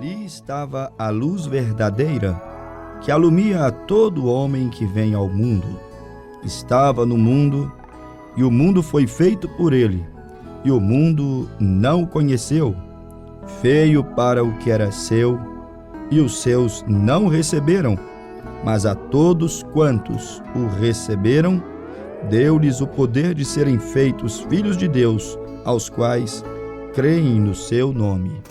Ali estava a luz verdadeira, que alumia a todo homem que vem ao mundo. Estava no mundo, e o mundo foi feito por ele, e o mundo não o conheceu. Veio para o que era seu, e os seus não o receberam, mas a todos quantos o receberam, deu-lhes o poder de serem feitos filhos de Deus, aos quais creem no seu nome.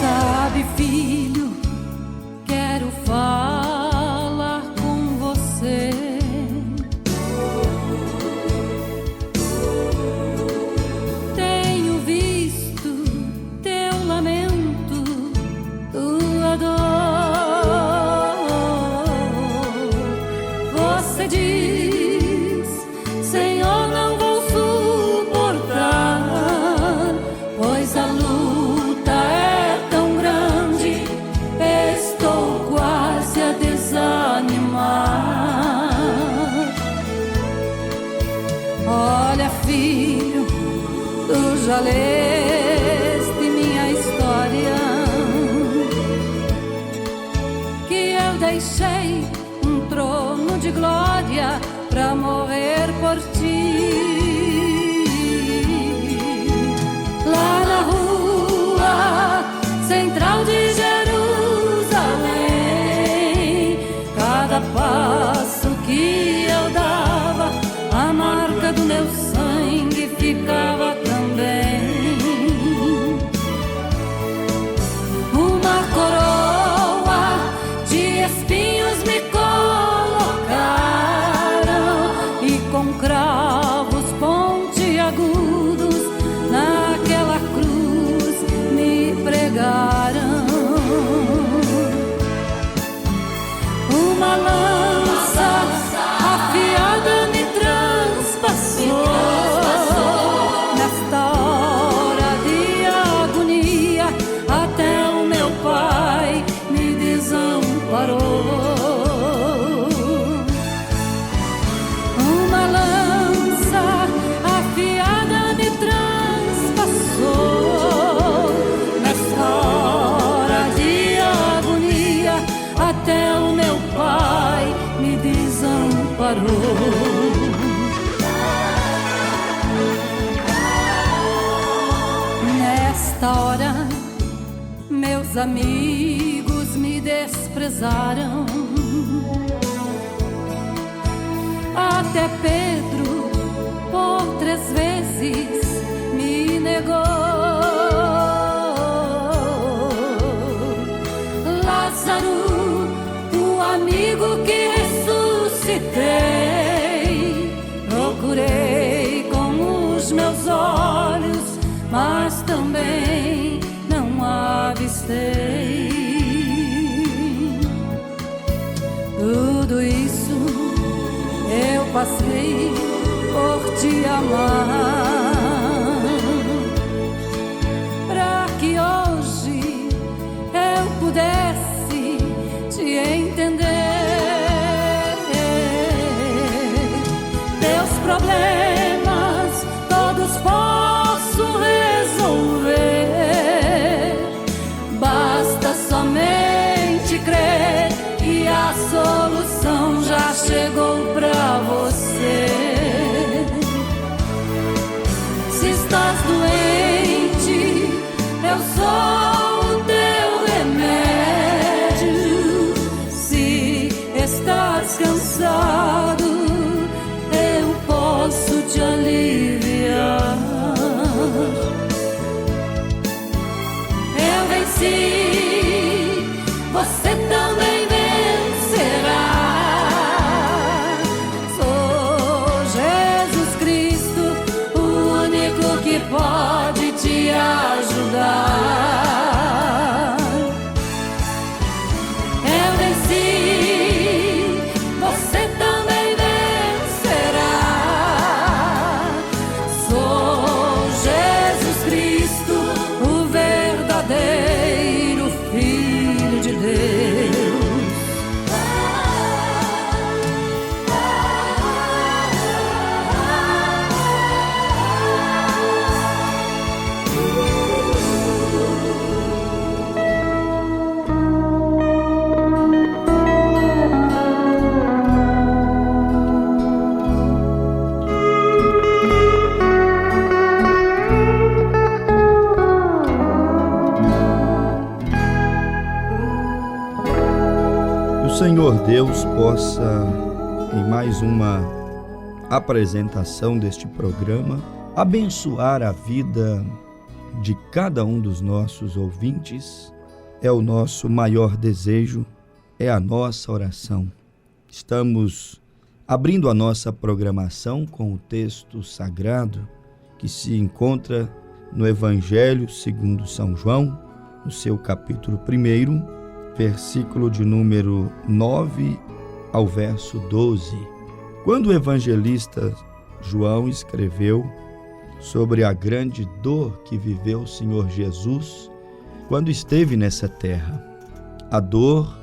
Sabe, filho, quero falar com você. Tenho visto teu lamento, tua dor. Você diz: Senhor, não vou suportar, pois a luta é tão grande, estou quase a desanimar. Olha, filho, tu já leste minha história, que eu deixei um trono de glória pra morrer por ti. Lá na rua central de Jerusalém, cada passo que eu dava, a marca do meu sangue ficava também. Uma coroa de espinhos me colocaram, e com cravos pontiagudos naquela cruz me pregaram. Uma lança afiada me transpassou. Nesta hora de agonia, até o meu pai me desamparou. Uma lança afiada me transpassou. Nesta hora de agonia, até o meu pai me desamparou. Nesta hora, meus amigos me desprezaram. Até Pedro, por 3 vezes, me negou. Lázaro, o amigo que ressuscitei, procurei com os meus olhos, mas também não avistei. Tudo isso eu passei por te amar, pra que hoje eu pudesse te entender. Teus problemas todos posso resolver, basta somente crer, e a solução já chegou pra você. Se estás doente, eu sou o teu remédio. Se estás cansado, eu posso te aliviar. Eu venci, você também vencerá. Sou Jesus Cristo, o único que pode te ajudar. Eu venci, você também Senhor Deus possa, em mais uma apresentação deste programa, abençoar a vida de cada um dos nossos ouvintes. É o nosso maior desejo, é a nossa oração. Estamos abrindo a nossa programação com o texto sagrado que se encontra no Evangelho segundo São João, no seu capítulo 1, versículo de número 9 ao verso 12. Quando o evangelista João escreveu sobre a grande dor que viveu o Senhor Jesus quando esteve nessa terra, a dor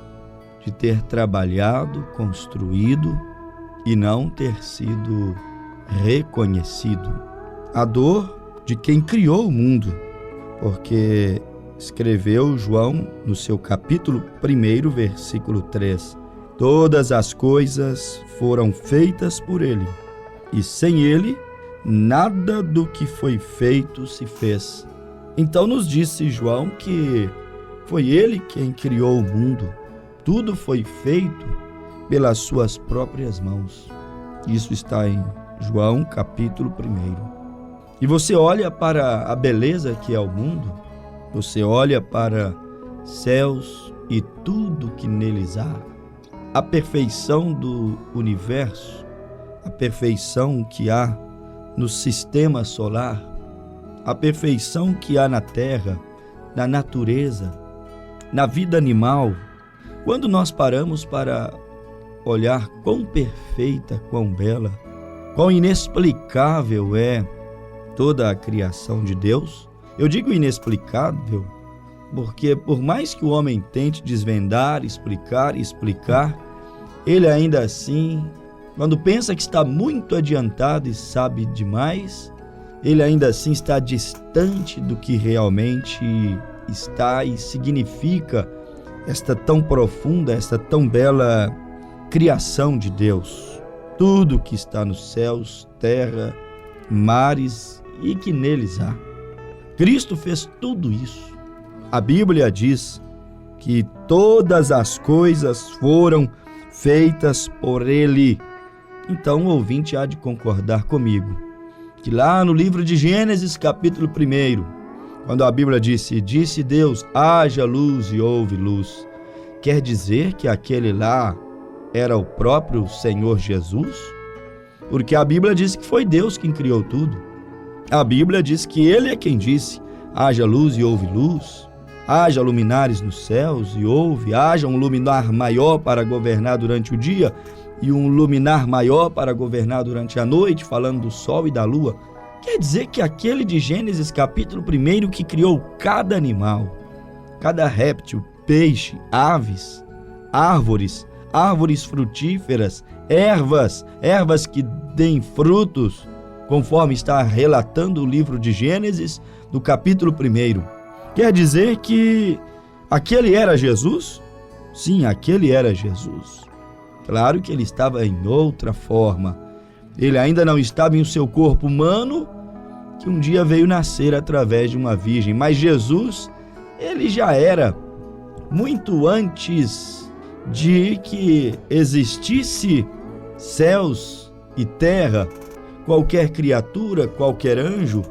de ter trabalhado, construído e não ter sido reconhecido, a dor de quem criou o mundo, porque escreveu João no seu capítulo 1, versículo 3, todas as coisas foram feitas por ele, e sem ele nada do que foi feito se fez. Então nos disse João que foi ele quem criou o mundo, tudo foi feito pelas suas próprias mãos. Isso está em João capítulo 1. E você olha para a beleza que é o mundo, você olha para céus e tudo que neles há, a perfeição do universo, a perfeição que há no sistema solar, a perfeição que há na terra, na natureza, na vida animal. Quando nós paramos para olhar quão perfeita, quão bela, quão inexplicável é toda a criação de Deus, eu digo inexplicável porque por mais que o homem tente desvendar, explicar, ele ainda assim, quando pensa que está muito adiantado e sabe demais, ele ainda assim está distante do que realmente está e significa esta tão profunda, esta tão bela criação de Deus. Tudo que está nos céus, terra, mares e que neles há. Cristo fez tudo isso. A Bíblia diz que todas as coisas foram feitas por Ele. Então o ouvinte há de concordar comigo que lá no livro de Gênesis, capítulo 1, quando a Bíblia disse Deus, haja luz e houve luz, quer dizer que aquele lá era o próprio Senhor Jesus? Porque a Bíblia diz que foi Deus quem criou tudo. A Bíblia diz que Ele é quem disse, haja luz e houve luz, haja luminares nos céus e houve, haja um luminar maior para governar durante o dia e um luminar maior para governar durante a noite, falando do sol e da lua. Quer dizer que aquele de Gênesis capítulo 1 que criou cada animal, cada réptil, peixe, aves, árvores frutíferas, ervas que deem frutos, conforme está relatando o livro de Gênesis, no capítulo 1. Quer dizer que aquele era Jesus? Sim, aquele era Jesus. Claro que ele estava em outra forma. Ele ainda não estava em seu corpo humano, que um dia veio nascer através de uma virgem. Mas Jesus, ele já era muito antes de que existisse céus e terra, qualquer criatura, qualquer anjo,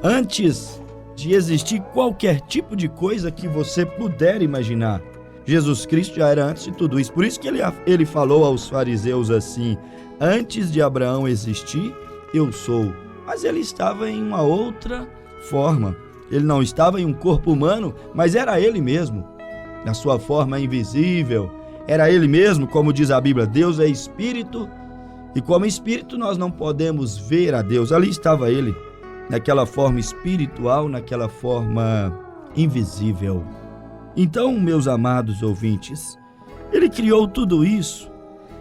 antes de existir qualquer tipo de coisa que você puder imaginar. Jesus Cristo já era antes de tudo isso. Por isso que ele falou aos fariseus assim, antes de Abraão existir, eu sou. Mas ele estava em uma outra forma. Ele não estava em um corpo humano, mas era ele mesmo, na sua forma invisível. Era ele mesmo, como diz a Bíblia, Deus é espírito, e como espírito nós não podemos ver a Deus. Ali estava ele, naquela forma espiritual, naquela forma invisível. Então, meus amados ouvintes, ele criou tudo isso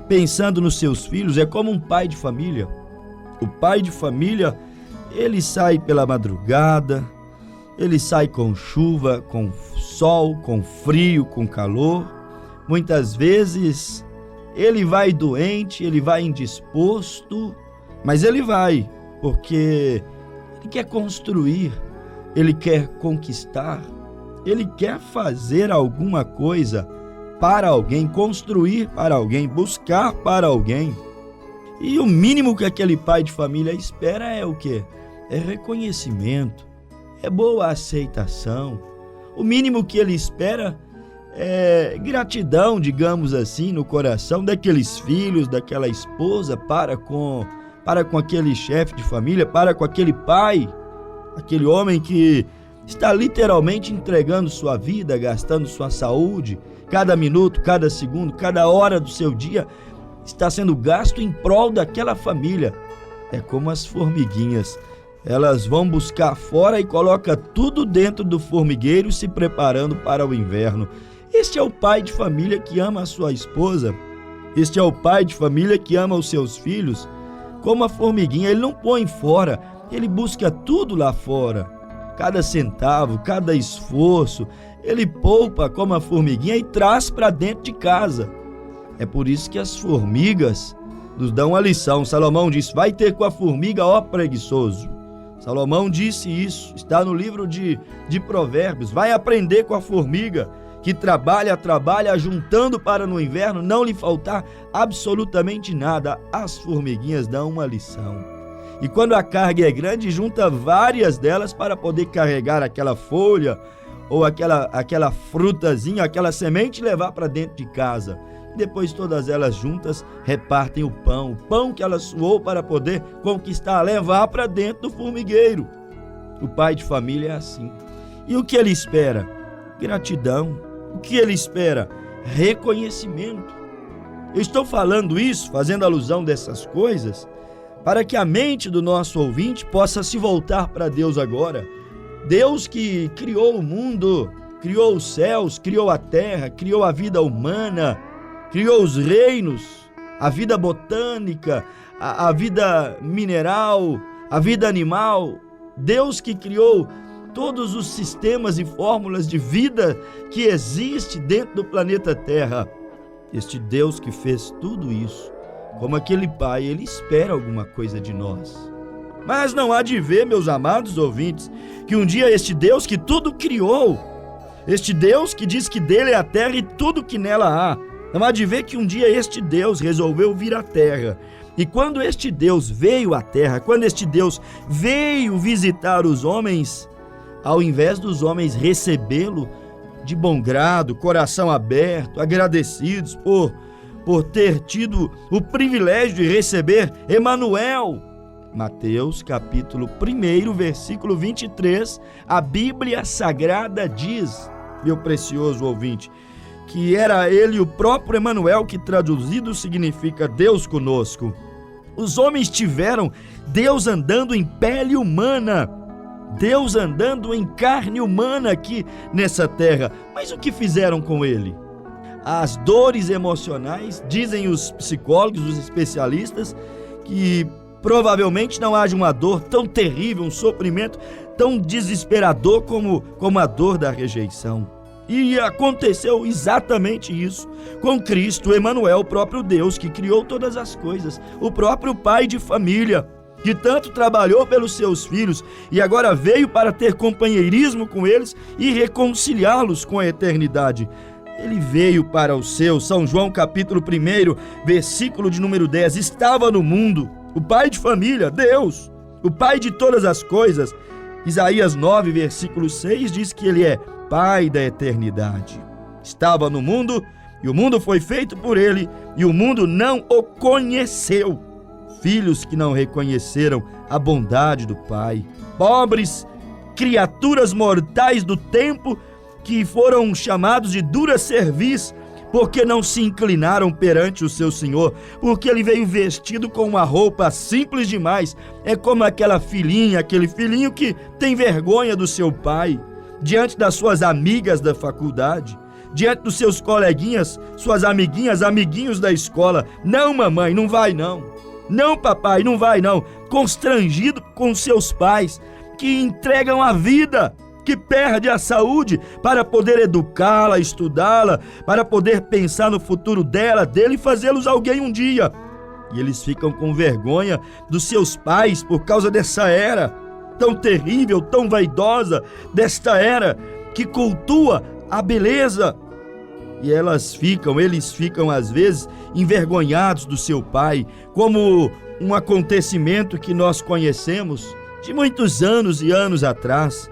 pensando nos seus filhos. É como um pai de família. O pai de família, ele sai pela madrugada, ele sai com chuva, com sol, com frio, com calor. Muitas vezes ele vai doente, ele vai indisposto, mas ele vai, porque ele quer construir, ele quer conquistar, ele quer fazer alguma coisa para alguém, construir para alguém, buscar para alguém. E o mínimo que aquele pai de família espera é o quê? É reconhecimento, é boa aceitação. O mínimo que ele espera é gratidão, digamos assim, no coração daqueles filhos, daquela esposa, para com aquele chefe de família, para com aquele pai, aquele homem que está literalmente entregando sua vida, gastando sua saúde, cada minuto, cada segundo, cada hora do seu dia está sendo gasto em prol daquela família. É como as formiguinhas, elas vão buscar fora e colocam tudo dentro do formigueiro, se preparando para o inverno. Este é o pai de família que ama a sua esposa, este é o pai de família que ama os seus filhos. Como a formiguinha, ele não põe fora, ele busca tudo lá fora. Cada centavo, cada esforço, ele poupa como a formiguinha e traz para dentro de casa. É por isso que as formigas nos dão uma lição. Salomão disse: vai ter com a formiga, ó preguiçoso. Salomão disse isso, está no livro de Provérbios. Vai aprender com a formiga, que trabalha, juntando para no inverno não lhe faltar absolutamente nada. As formiguinhas dão uma lição. E quando a carga é grande, junta várias delas para poder carregar aquela folha ou aquela frutazinha, aquela semente e levar para dentro de casa. E depois todas elas juntas repartem o pão que ela suou para poder conquistar, levar para dentro do formigueiro. O pai de família é assim. E o que ele espera? Gratidão. O que ele espera? Reconhecimento. Eu estou falando isso, fazendo alusão dessas coisas, para que a mente do nosso ouvinte possa se voltar para Deus agora. Deus que criou o mundo, criou os céus, criou a terra, criou a vida humana, criou os reinos, a vida botânica, a vida mineral, a vida animal. Deus que criou todos os sistemas e fórmulas de vida que existe dentro do planeta Terra. Este Deus que fez tudo isso, como aquele pai, ele espera alguma coisa de nós. Mas não há de ver, meus amados ouvintes, que um dia este Deus que tudo criou, este Deus que diz que dele é a terra e tudo que nela há, não há de ver que um dia este Deus resolveu vir à terra. E quando este Deus veio à terra, quando este Deus veio visitar os homens, ao invés dos homens recebê-lo de bom grado, coração aberto, agradecidos por ter tido o privilégio de receber Emanuel. Mateus capítulo 1, versículo 23, a Bíblia Sagrada diz, meu precioso ouvinte, que era ele o próprio Emanuel, que traduzido significa Deus conosco. Os homens tiveram Deus andando em pele humana, Deus andando em carne humana aqui nessa terra. Mas o que fizeram com ele? As dores emocionais, dizem os psicólogos, os especialistas, que provavelmente não haja uma dor tão terrível, um sofrimento tão desesperador como a dor da rejeição. E aconteceu exatamente isso com Cristo, Emanuel, o próprio Deus que criou todas as coisas, o próprio pai de família, que tanto trabalhou pelos seus filhos e agora veio para ter companheirismo com eles e reconciliá-los com a eternidade. Ele veio para os seus. São João capítulo 1, versículo de número 10, estava no mundo o pai de família, Deus, o pai de todas as coisas. Isaías 9, versículo 6 diz que ele é pai da eternidade. Estava no mundo e o mundo foi feito por ele e o mundo não o conheceu. Filhos que não reconheceram a bondade do Pai, pobres criaturas mortais do tempo que foram chamados de dura cerviz, porque não se inclinaram perante o seu Senhor, porque ele veio vestido com uma roupa simples demais. É como aquela filhinha, aquele filhinho que tem vergonha do seu pai, diante das suas amigas da faculdade, diante dos seus coleguinhas, suas amiguinhas, amiguinhos da escola. Não, mamãe, não vai não. Não, papai, não vai não. Constrangido com seus pais que entregam a vida, que perde a saúde para poder educá-la, estudá-la, para poder pensar no futuro dela, dele e fazê-los alguém um dia. E eles ficam com vergonha dos seus pais por causa dessa era tão terrível, tão vaidosa, desta era que cultua a beleza E eles ficam às vezes envergonhados do seu pai, como um acontecimento que nós conhecemos de muitos anos e anos atrás,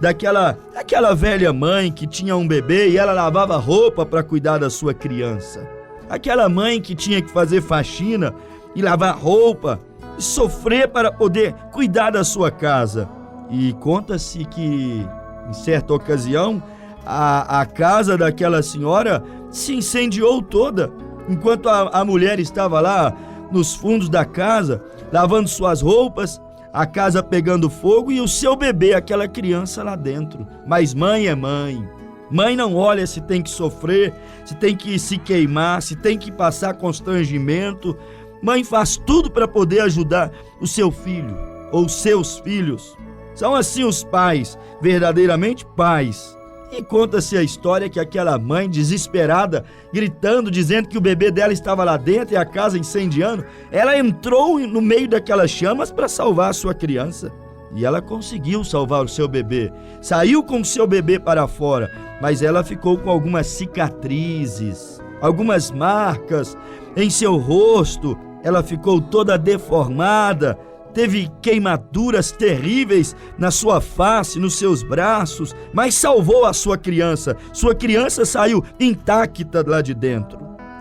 daquela velha mãe que tinha um bebê e ela lavava roupa para cuidar da sua criança. Aquela mãe que tinha que fazer faxina e lavar roupa e sofrer para poder cuidar da sua casa. E conta-se que, em certa ocasião, a casa daquela senhora se incendiou toda, enquanto a mulher estava lá nos fundos da casa, lavando suas roupas, a casa pegando fogo e o seu bebê, aquela criança lá dentro. Mas mãe é mãe. Mãe não olha se tem que sofrer, se tem que se queimar, se tem que passar constrangimento. Mãe faz tudo para poder ajudar o seu filho ou seus filhos. São assim os pais, verdadeiramente pais. E conta-se a história que aquela mãe desesperada, gritando, dizendo que o bebê dela estava lá dentro e a casa incendiando, ela entrou no meio daquelas chamas para salvar a sua criança. E ela conseguiu salvar o seu bebê. Saiu com o seu bebê para fora, mas ela ficou com algumas cicatrizes, algumas marcas em seu rosto. Ela ficou toda deformada. Teve queimaduras terríveis na sua face, nos seus braços, mas salvou a sua criança. Sua criança saiu intacta lá de dentro.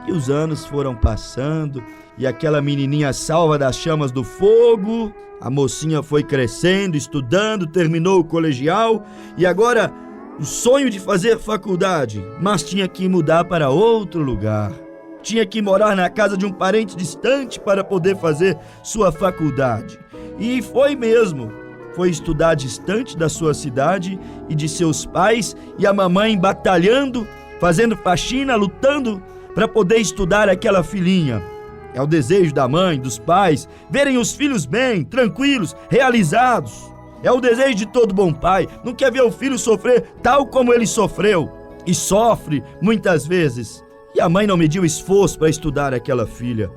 E os anos foram passando, e aquela menininha salva das chamas do fogo, a mocinha foi crescendo, estudando, terminou o colegial, e agora o sonho de fazer faculdade, mas tinha que mudar para outro lugar. Tinha que morar na casa de um parente distante para poder fazer sua faculdade. E foi mesmo. Foi estudar distante da sua cidade e de seus pais, e a mamãe batalhando, fazendo faxina, lutando para poder estudar aquela filhinha. É o desejo da mãe, dos pais, verem os filhos bem, tranquilos, realizados. É o desejo de todo bom pai. Não quer ver o filho sofrer tal como ele sofreu. E sofre muitas vezes. E a mãe não mediu esforço para estudar aquela filha.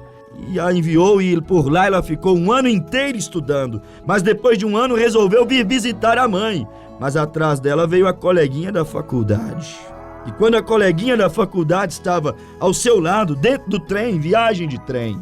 E a enviou, e por lá ela ficou um ano inteiro estudando. Mas depois de um ano resolveu vir visitar a mãe. Mas atrás dela veio a coleguinha da faculdade. E quando a coleguinha da faculdade estava ao seu lado, dentro do trem, viagem de trem,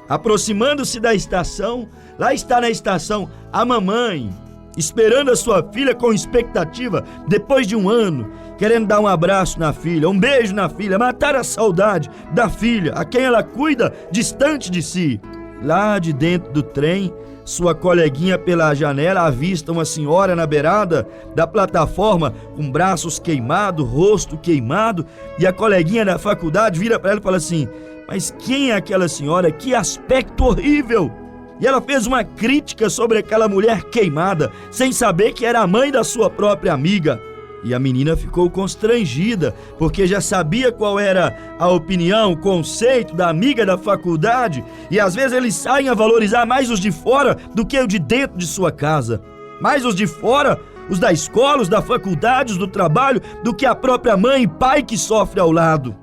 aproximando-se da estação, lá está na estação a mamãe, esperando a sua filha com expectativa, depois de um ano, querendo dar um abraço na filha, um beijo na filha, matar a saudade da filha, a quem ela cuida distante de si. Lá de dentro do trem, sua coleguinha pela janela avista uma senhora na beirada da plataforma com braços queimados, rosto queimado, e a coleguinha da faculdade vira para ela e fala assim: mas quem é aquela senhora? Que aspecto horrível! E ela fez uma crítica sobre aquela mulher queimada, sem saber que era a mãe da sua própria amiga. E a menina ficou constrangida, porque já sabia qual era a opinião, o conceito da amiga da faculdade, e às vezes eles saem a valorizar mais os de fora do que o de dentro de sua casa. Mais os de fora, os da escola, os da faculdade, os do trabalho, do que a própria mãe e pai que sofre ao lado.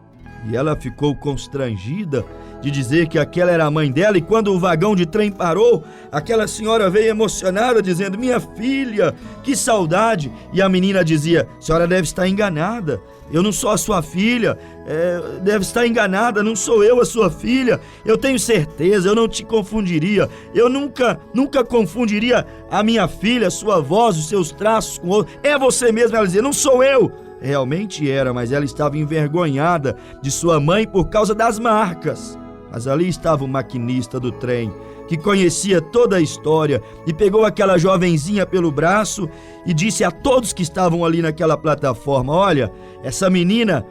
E ela ficou constrangida de dizer que aquela era a mãe dela, e quando o vagão de trem parou, aquela senhora veio emocionada dizendo: minha filha, que saudade! E a menina dizia: a senhora deve estar enganada, eu não sou a sua filha, deve estar enganada, não sou eu a sua filha, eu tenho certeza, eu não te confundiria, eu nunca confundiria a minha filha, a sua voz, os seus traços com outro, é você mesma. Ela dizia: não sou eu. Realmente era, mas ela estava envergonhada de sua mãe por causa das marcas. Mas ali estava o maquinista do trem, que conhecia toda a história, e pegou aquela jovenzinha pelo braço e disse a todos que estavam ali naquela plataforma: olha, essa menina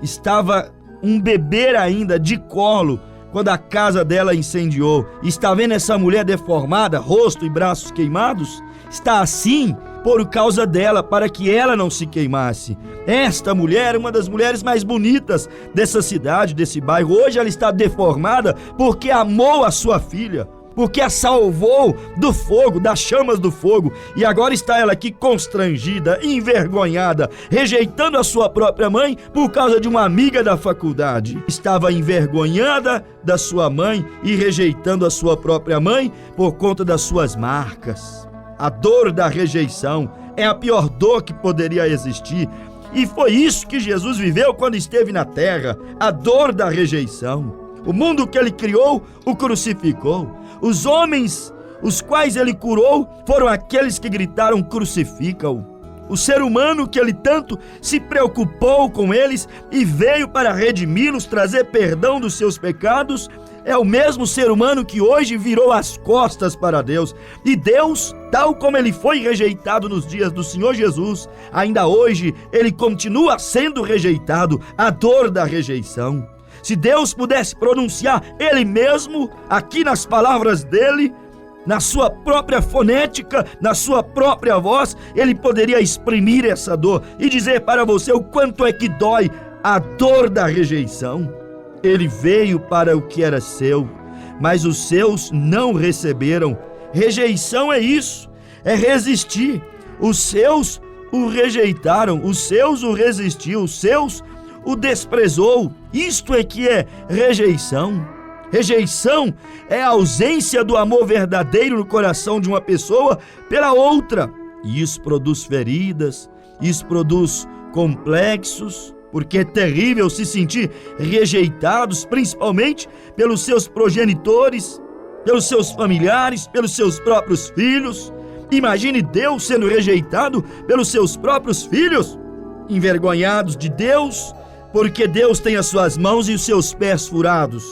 estava um bebê ainda de colo quando a casa dela incendiou. E está vendo essa mulher deformada, rosto e braços queimados? Está assim por causa dela, para que ela não se queimasse. Esta mulher é uma das mulheres mais bonitas dessa cidade, desse bairro. Hoje ela está deformada porque amou a sua filha, porque a salvou do fogo, das chamas do fogo. E agora está ela aqui constrangida, envergonhada, rejeitando a sua própria mãe por causa de uma amiga da faculdade. Estava envergonhada da sua mãe e rejeitando a sua própria mãe por conta das suas marcas. A dor da rejeição é a pior dor que poderia existir. E foi isso que Jesus viveu quando esteve na terra, a dor da rejeição. O mundo que ele criou, o crucificou. Os homens, os quais ele curou, foram aqueles que gritaram: crucifica-o. O ser humano que ele tanto se preocupou com eles e veio para redimi-los, trazer perdão dos seus pecados, é o mesmo ser humano que hoje virou as costas para Deus. E Deus, tal como ele foi rejeitado nos dias do Senhor Jesus, ainda hoje ele continua sendo rejeitado, a dor da rejeição. Se Deus pudesse pronunciar ele mesmo aqui nas palavras dele, na sua própria fonética, na sua própria voz, ele poderia exprimir essa dor e dizer para você o quanto é que dói a dor da rejeição. Ele veio para o que era seu, mas os seus não receberam. Rejeição é isso, é resistir. Os seus o rejeitaram, os seus o resistiu, os seus o desprezou. Isto é que é rejeição. Rejeição é a ausência do amor verdadeiro no coração de uma pessoa pela outra. E isso produz feridas, isso produz complexos, porque é terrível se sentir rejeitados, principalmente pelos seus progenitores, pelos seus familiares, pelos seus próprios filhos. Imagine Deus sendo rejeitado pelos seus próprios filhos, envergonhados de Deus, porque Deus tem as suas mãos e os seus pés furados.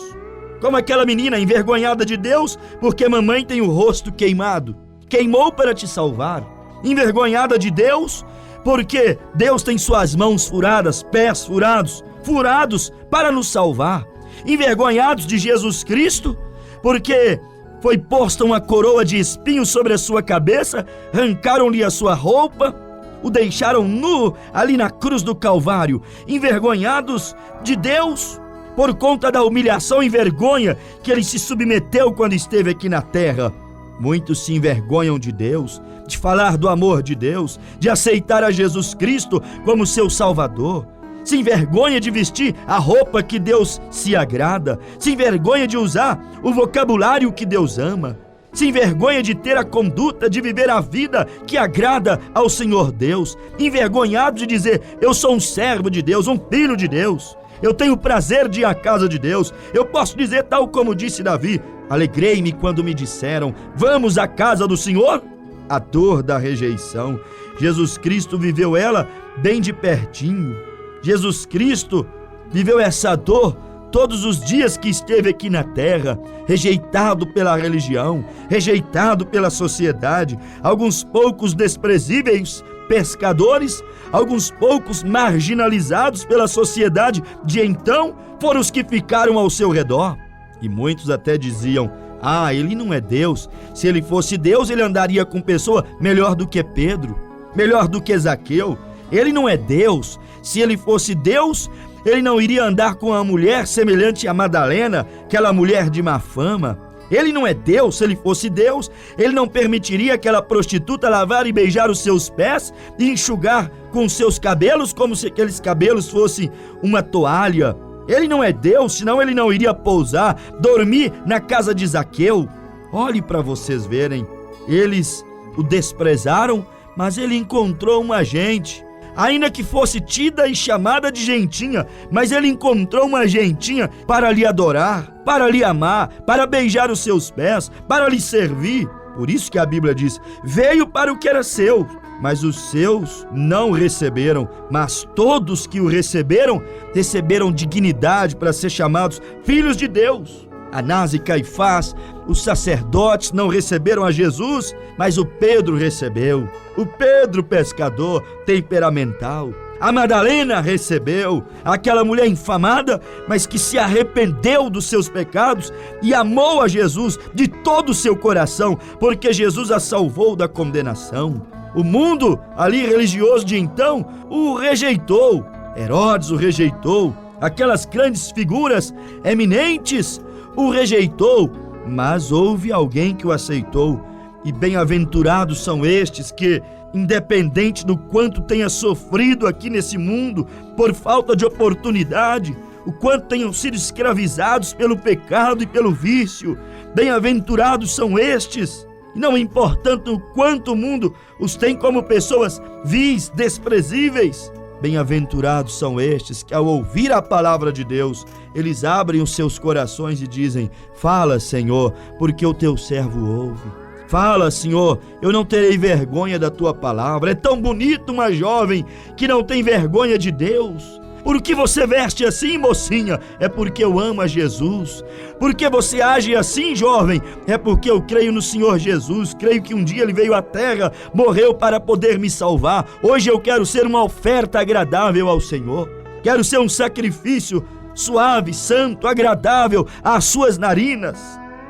Como aquela menina envergonhada de Deus, porque mamãe tem o rosto queimado. Queimou para te salvar. Envergonhada de Deus, porque Deus tem suas mãos furadas, pés furados, furados para nos salvar. Envergonhados de Jesus Cristo, porque foi posta uma coroa de espinhos sobre a sua cabeça, arrancaram-lhe a sua roupa, o deixaram nu ali na cruz do Calvário. Envergonhados de Deus, por conta da humilhação e vergonha que ele se submeteu quando esteve aqui na terra. Muitos se envergonham de Deus, de falar do amor de Deus, de aceitar a Jesus Cristo como seu Salvador. Se envergonha de vestir a roupa que Deus se agrada. Se envergonha de usar o vocabulário que Deus ama. Se envergonha de ter a conduta de viver a vida que agrada ao Senhor Deus. Envergonhado de dizer: eu sou um servo de Deus, um filho de Deus. Eu tenho o prazer de ir à casa de Deus. Eu posso dizer tal como disse Davi: alegrei-me quando me disseram: vamos à casa do Senhor. A dor da rejeição, Jesus Cristo viveu ela bem de pertinho. Jesus Cristo viveu essa dor todos os dias que esteve aqui na terra, rejeitado pela religião, rejeitado pela sociedade. Alguns poucos desprezíveis pescadores, alguns poucos marginalizados pela sociedade de então, foram os que ficaram ao seu redor. E muitos até diziam: ah, ele não é Deus. Se ele fosse Deus, ele andaria com pessoa melhor do que Pedro, melhor do que Zaqueu. Ele não é Deus. Se ele fosse Deus, ele não iria andar com uma mulher semelhante a Madalena, aquela mulher de má fama. Ele não é Deus. Se ele fosse Deus, ele não permitiria aquela prostituta lavar e beijar os seus pés e enxugar com os seus cabelos como se aqueles cabelos fossem uma toalha. Ele não é Deus, senão ele não iria pousar, dormir na casa de Zaqueu. Olhe para vocês verem. Eles o desprezaram, mas ele encontrou uma gente. Ainda que fosse tida e chamada de gentinha, mas ele encontrou uma gentinha para lhe adorar, para lhe amar, para beijar os seus pés, para lhe servir. Por isso que a Bíblia diz: veio para o que era seu, mas os seus não receberam. Mas todos que o receberam, receberam dignidade para ser chamados filhos de Deus. Anás e Caifás, os sacerdotes, não receberam a Jesus, mas o Pedro recebeu. O Pedro, pescador temperamental. A Madalena recebeu, aquela mulher infamada, mas que se arrependeu dos seus pecados e amou a Jesus de todo o seu coração, porque Jesus a salvou da condenação. O mundo ali religioso de então o rejeitou. Herodes o rejeitou. Aquelas grandes figuras eminentes o rejeitou, mas houve alguém que o aceitou. E bem-aventurados são estes que, independente do quanto tenha sofrido aqui nesse mundo por falta de oportunidade, o quanto tenham sido escravizados pelo pecado e pelo vício, bem-aventurados são estes. Não importando o quanto o mundo os tem como pessoas vis, desprezíveis, Bem-aventurados são estes que, ao ouvir a palavra de Deus, eles abrem os seus corações e dizem: fala, Senhor, porque o teu servo ouve. Fala, Senhor, eu não terei vergonha da tua palavra. É tão bonito uma jovem que não tem vergonha de Deus. Por que você veste assim, mocinha? É porque eu amo a Jesus. Por que você age assim, jovem? É porque eu creio no Senhor Jesus. Creio que um dia Ele veio à terra, morreu para poder me salvar. Hoje eu quero ser uma oferta agradável ao Senhor. Quero ser um sacrifício suave, santo, agradável às suas narinas.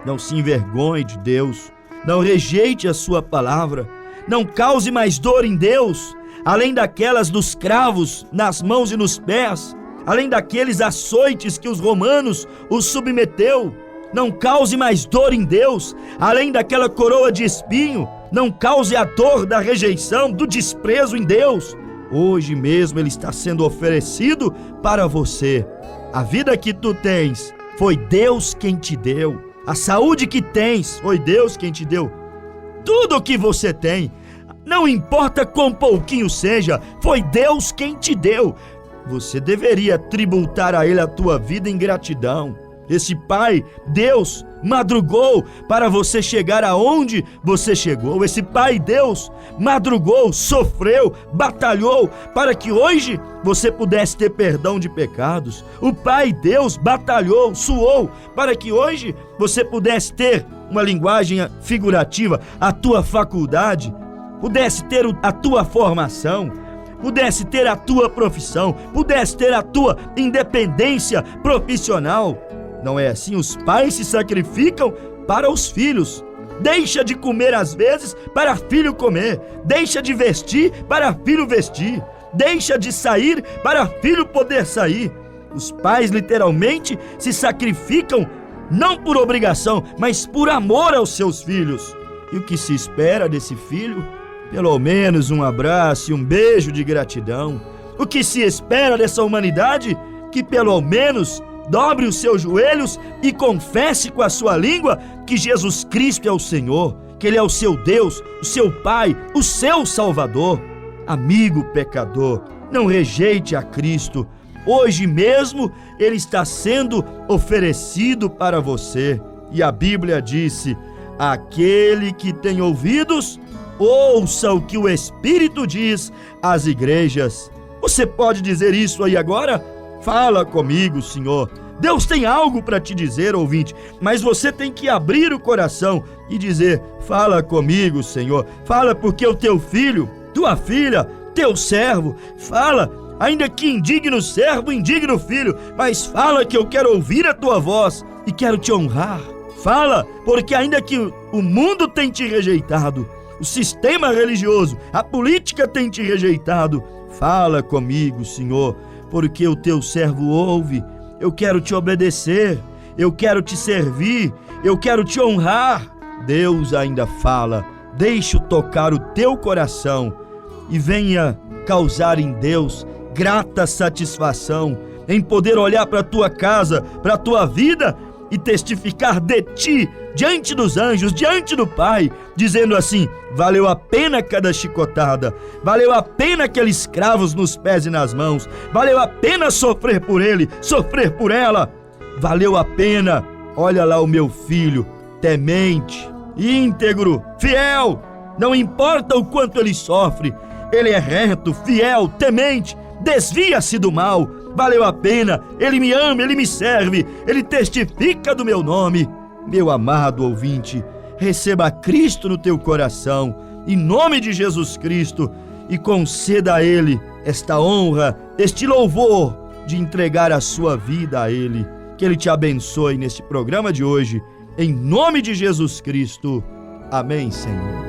Não se envergonhe de Deus. Não rejeite a sua palavra. Não cause mais dor em Deus, além daquelas dos cravos nas mãos e nos pés, além daqueles açoites que os romanos os submeteu. Não cause mais dor em Deus, além daquela coroa de espinho. Não cause a dor da rejeição, do desprezo em Deus. Hoje mesmo Ele está sendo oferecido para você. A vida que tu tens, foi Deus quem te deu. A saúde que tens, foi Deus quem te deu. Tudo o que você tem, não importa quão pouquinho seja, foi Deus quem te deu. Você deveria tributar a Ele a tua vida em gratidão. Esse Pai, Deus, madrugou para você chegar aonde você chegou. Esse Pai, Deus, madrugou, sofreu, batalhou para que hoje você pudesse ter perdão de pecados. O Pai, Deus, batalhou, suou para que hoje você pudesse ter uma linguagem figurativa, a tua faculdade, pudesse ter a tua formação, pudesse ter a tua profissão, pudesse ter a tua independência profissional. Não é assim? Os pais se sacrificam para os filhos. Deixa de comer às vezes para filho comer. Deixa de vestir para filho vestir. Deixa de sair para filho poder sair. Os pais literalmente se sacrificam não por obrigação, mas por amor aos seus filhos. E o que se espera desse filho? Pelo menos um abraço e um beijo de gratidão. O que se espera dessa humanidade? Que pelo menos dobre os seus joelhos e confesse com a sua língua que Jesus Cristo é o Senhor, que Ele é o seu Deus, o seu Pai, o seu Salvador. Amigo pecador, não rejeite a Cristo. Hoje mesmo Ele está sendo oferecido para você. E a Bíblia disse: aquele que tem ouvidos, ouça o que o Espírito diz às igrejas. Você pode dizer isso aí agora? Fala comigo, Senhor. Deus tem algo para te dizer, ouvinte, mas você tem que abrir o coração e dizer: fala comigo, Senhor. Fala, porque o teu filho, tua filha, teu servo, fala, ainda que indigno servo, indigno filho, mas fala que eu quero ouvir a tua voz e quero te honrar. Fala, porque ainda que o mundo tem te rejeitado, o sistema religioso, a política tem te rejeitado, fala comigo, Senhor, porque o teu servo ouve. Eu quero te obedecer, eu quero te servir, eu quero te honrar. Deus ainda fala: deixe-o tocar o teu coração e venha causar em Deus grata satisfação em poder olhar para a tua casa, para a tua vida e testificar de ti diante dos anjos, diante do Pai, dizendo assim: valeu a pena cada chicotada, valeu a pena aqueles cravos nos pés e nas mãos, valeu a pena sofrer por ele, sofrer por ela, valeu a pena. Olha lá o meu filho, temente, íntegro, fiel, não importa o quanto ele sofre, ele é reto, fiel, temente, desvia-se do mal. Valeu a pena, ele me ama, ele me serve, ele testifica do meu nome. Meu amado ouvinte, receba Cristo no teu coração, em nome de Jesus Cristo, e conceda a Ele esta honra, este louvor de entregar a sua vida a Ele. Que Ele te abençoe neste programa de hoje, em nome de Jesus Cristo. Amém, Senhor.